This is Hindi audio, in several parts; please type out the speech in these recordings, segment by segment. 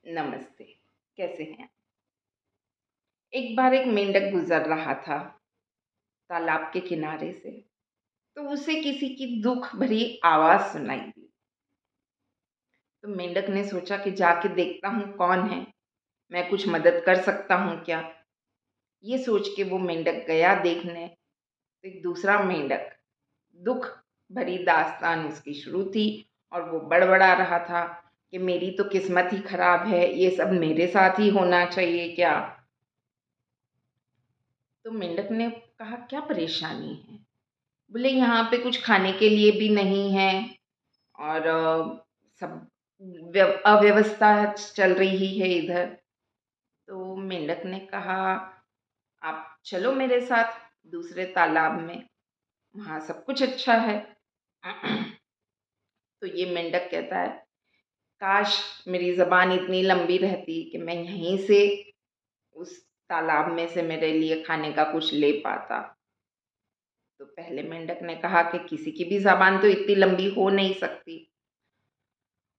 नमस्ते, कैसे हैं? एक बार एक मेंढक गुज़र रहा था तालाब के किनारे से, तो उसे किसी की दुःख भरी आवाज़ सुनाई दी। तो मेंढक ने सोचा कि जाके देखता हूँ कौन है, मैं कुछ मदद कर सकता हूँ क्या? ये सोच के वो मेंढक गया देखने, तो एक दूसरा मेंढक दुःख भरी दास्तान उसकी शुरू थी और वो बड़बड़ा रहा था कि मेरी तो किस्मत ही खराब है, ये सब मेरे साथ ही होना चाहिए क्या? तो मेंढक ने कहा, क्या परेशानी है? बोले, यहाँ पे कुछ खाने के लिए भी नहीं है और सब अव्यवस्था चल रही है इधर। तो मेंढक ने कहा, आप चलो मेरे साथ दूसरे तालाब में, वहाँ सब कुछ अच्छा है। तो ये मेंढक कहता है, काश मेरी ज़बान इतनी लंबी रहती कि मैं यहीं से उस तालाब में से मेरे लिए खाने का कुछ ले पाता। तो पहले मेंढक ने कहा कि किसी की भी ज़बान तो इतनी लंबी हो नहीं सकती।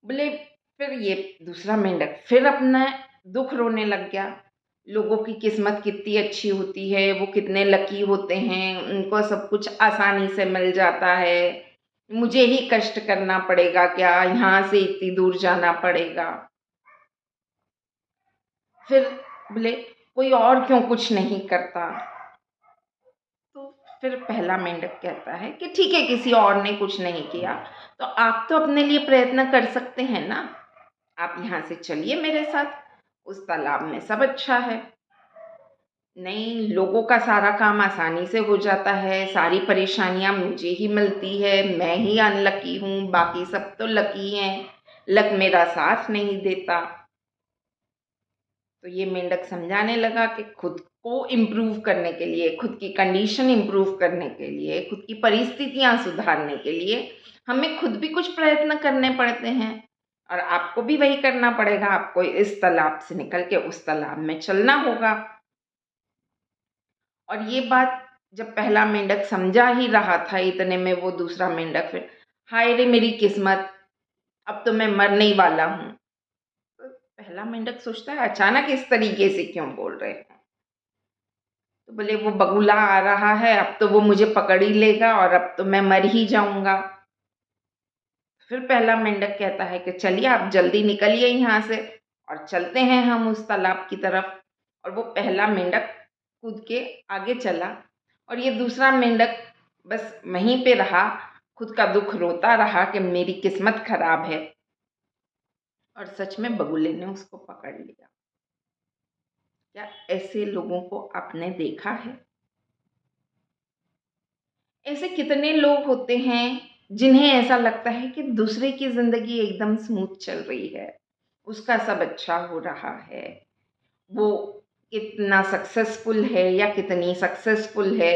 बोले, फिर ये दूसरा मेंढक फिर अपना दुःख रोने लग गया। लोगों की किस्मत कितनी अच्छी होती है, वो कितने लकी होते हैं, उनको सब कुछ आसानी से मिल जाता है। मुझे ही कष्ट करना पड़ेगा क्या? यहाँ से इतनी दूर जाना पड़ेगा। फिर बोले, कोई और क्यों कुछ नहीं करता? तो फिर पहला मेंढक कहता है कि ठीक है, किसी और ने कुछ नहीं किया, तो आप तो अपने लिए प्रयत्न कर सकते हैं ना। आप यहाँ से चलिए मेरे साथ, उस तालाब में सब अच्छा है। नहीं, लोगों का सारा काम आसानी से हो जाता है, सारी परेशानियाँ मुझे ही मिलती है, मैं ही अनलकी हूँ, बाकी सब तो लकी हैं, लक मेरा साथ नहीं देता। तो ये मेंढक समझाने लगा कि खुद को इम्प्रूव करने के लिए, खुद की कंडीशन इम्प्रूव करने के लिए, खुद की परिस्थितियाँ सुधारने के लिए हमें खुद भी कुछ प्रयत्न करने पड़ते हैं और आपको भी वही करना पड़ेगा। आपको इस तालाब से निकल के उस तालाब में चलना होगा। और ये बात जब पहला मेंढक समझा ही रहा था, इतने में वो दूसरा मेंढक फिर, हाय रे मेरी किस्मत, अब तो मैं मरने ही वाला हूँ। तो पहला मेंढक सोचता है, अचानक इस तरीके से क्यों बोल रहे हैं? तो बोले, वो बगुला आ रहा है, अब तो वो मुझे पकड़ ही लेगा और अब तो मैं मर ही जाऊंगा। फिर पहला मेंढक कहता है कि चलिए आप जल्दी निकलिए यहाँ से और चलते हैं हम उस तालाब की तरफ। और वो पहला मेंढक कूद के आगे चला और ये दूसरा मेंढक बस वहीं पे रहा, खुद का दुख रोता रहा कि मेरी किस्मत खराब है। और सच में बगुले ने उसको पकड़ लिया। क्या ऐसे लोगों को आपने देखा है? ऐसे कितने लोग होते हैं जिन्हें ऐसा लगता है कि दूसरे की ज़िंदगी एकदम स्मूथ चल रही है, उसका सब अच्छा हो रहा है, वो कितना सक्सेसफुल है या कितनी सक्सेसफुल है,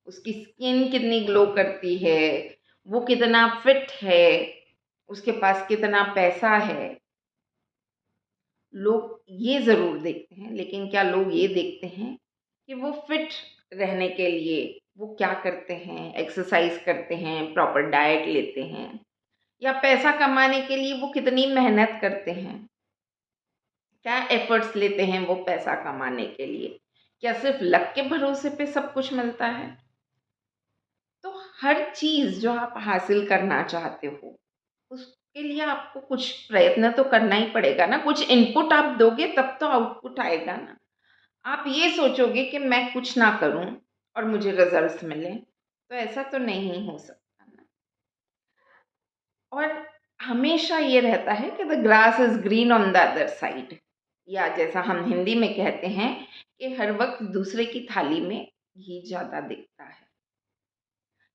उसकी स्किन कितनी ग्लो करती है, वो कितना फिट है, उसके पास कितना पैसा है। लोग ये ज़रूर देखते हैं, लेकिन क्या लोग ये देखते हैं कि वो फिट रहने के लिए वो क्या करते हैं? एक्सरसाइज़ करते हैं, प्रॉपर डाइट लेते हैं या पैसा कमाने के लिए वो कितनी मेहनत करते हैं? क्या एफ़र्ट्स लेते हैं वो पैसा कमाने के लिए? क्या सिर्फ़ लक के भरोसे पे सब कुछ मिलता है? तो हर चीज़ जो आप हासिल करना चाहते हो, उसके लिए आपको कुछ प्रयत्न तो करना ही पड़ेगा ना, कुछ इनपुट आप दोगे तब तो आउटपुट आएगा ना। आप ये सोचोगे कि मैं कुछ ना करूँ और मुझे रिज़ल्ट्स मिलें, तो ऐसा तो नहीं हो सकता ना। और हमेशा ये रहता है कि the grass is green on the other side, या जैसा हम हिंदी में कहते हैं कि हर वक़्त दूसरे की थाली में घी ज़्यादा दिखता है।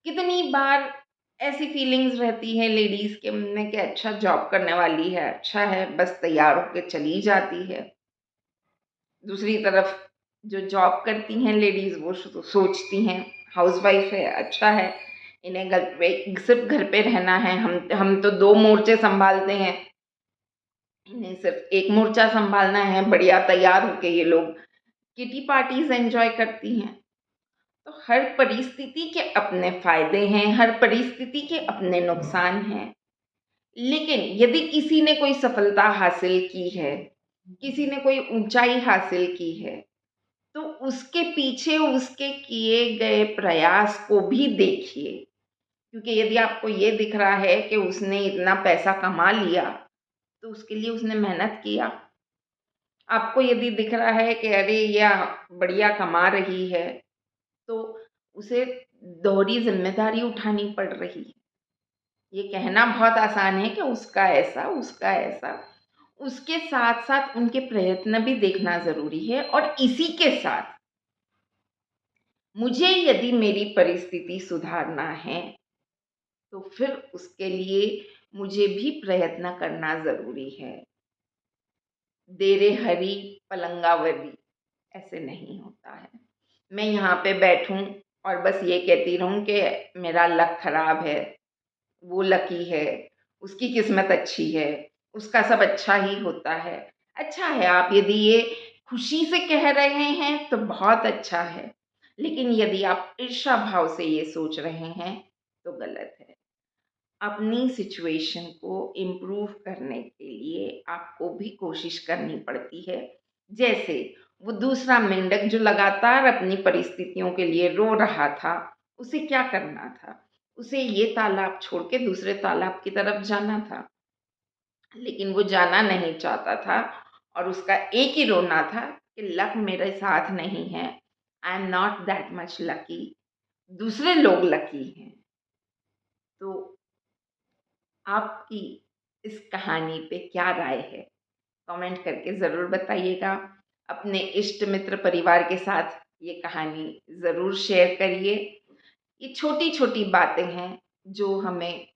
कितनी बार ऐसी फीलिंग्स रहती हैं लेडीज़ के मन में कि अच्छा जॉब करने वाली है, अच्छा है, बस तैयार होके चली जाती है। दूसरी तरफ जो जॉब करती हैं लेडीज़ वो सोचती हैं हाउसवाइफ है, अच्छा है, इन्हें घर पे सिर्फ़ घर पे रहना है, हम तो 2 मोर्चे सँभालते हैं, इन्हें सिर्फ़ 1 मोर्चा सँभालना है, बढ़िया तैयार होके ये लोग किटी पार्टीज़ एन्जॉय करती हैं। तो हर परिस्थिति के अपने फ़ायदे हैं, हर परिस्थिति के अपने नुकसान हैं। लेकिन यदि किसी ने कोई सफलता हासिल की है, किसी ने कोई ऊँचाई हासिल की है, तो उसके पीछे उसके किए गए प्रयास को भी देखिए। क्योंकि यदि आपको ये दिख रहा है कि उसने इतना पैसा कमा लिया, तो उसके लिए उसने मेहनत किया। आपको यदि दिख रहा है कि अरे ये बढ़िया कमा रही है, तो उसे दोहरी ज़िम्मेदारी उठानी पड़ रही है। ये कहना बहुत आसान है कि उसका ऐसा, उसका ऐसा। उसके साथ-साथ उनके प्रयत्न भी देखना ज़रूरी है और इसी के साथ मुझे यदि मेरी परिस्थिति सुधारना है, तो फिर उसके लिए मुझे भी प्रयत्न करना ज़रूरी है। देरे हरी पलंगावली ऐसे नहीं होता है। मैं यहाँ पे बैठूँ और बस ये कहती रहूँ कि मेरा लक खराब है, वो लकी है, उसकी किस्मत अच्छी है, उसका सब अच्छा ही होता है। अच्छा है, आप यदि ये खुशी से कह रहे हैं तो बहुत अच्छा है, लेकिन यदि आप ईर्ष्या भाव से ये सोच रहे हैं तो गलत है। अपनी सिचुएशन को इम्प्रूव करने के लिए आपको भी कोशिश करनी पड़ती है। जैसे वो दूसरा मेंढक जो लगातार अपनी परिस्थितियों के लिए रो रहा था, उसे क्या करना था? उसे ये तालाब छोड़ के दूसरे तालाब की तरफ जाना था। लेकिन वो जाना नहीं चाहता था और उसका एक ही रोना था कि लक मेरे साथ नहीं है। I am not that much lucky, दूसरे लोग लकी हैं। तो आपकी इस कहानी पे क्या राय है? कमेंट करके ज़रूर बताइएगा। अपने इष्ट मित्र परिवार के साथ ये कहानी ज़रूर शेयर करिए। ये छोटी-छोटी बातें हैं जो हमें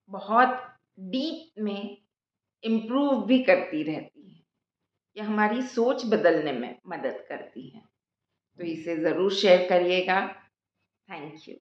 बहुत डीप में इम्प्रूव भी करती रहती हैं। ये हमारी सोच बदलने में मदद करती हैं। तो इसे ज़रूर शेयर करिएगा। Thank you.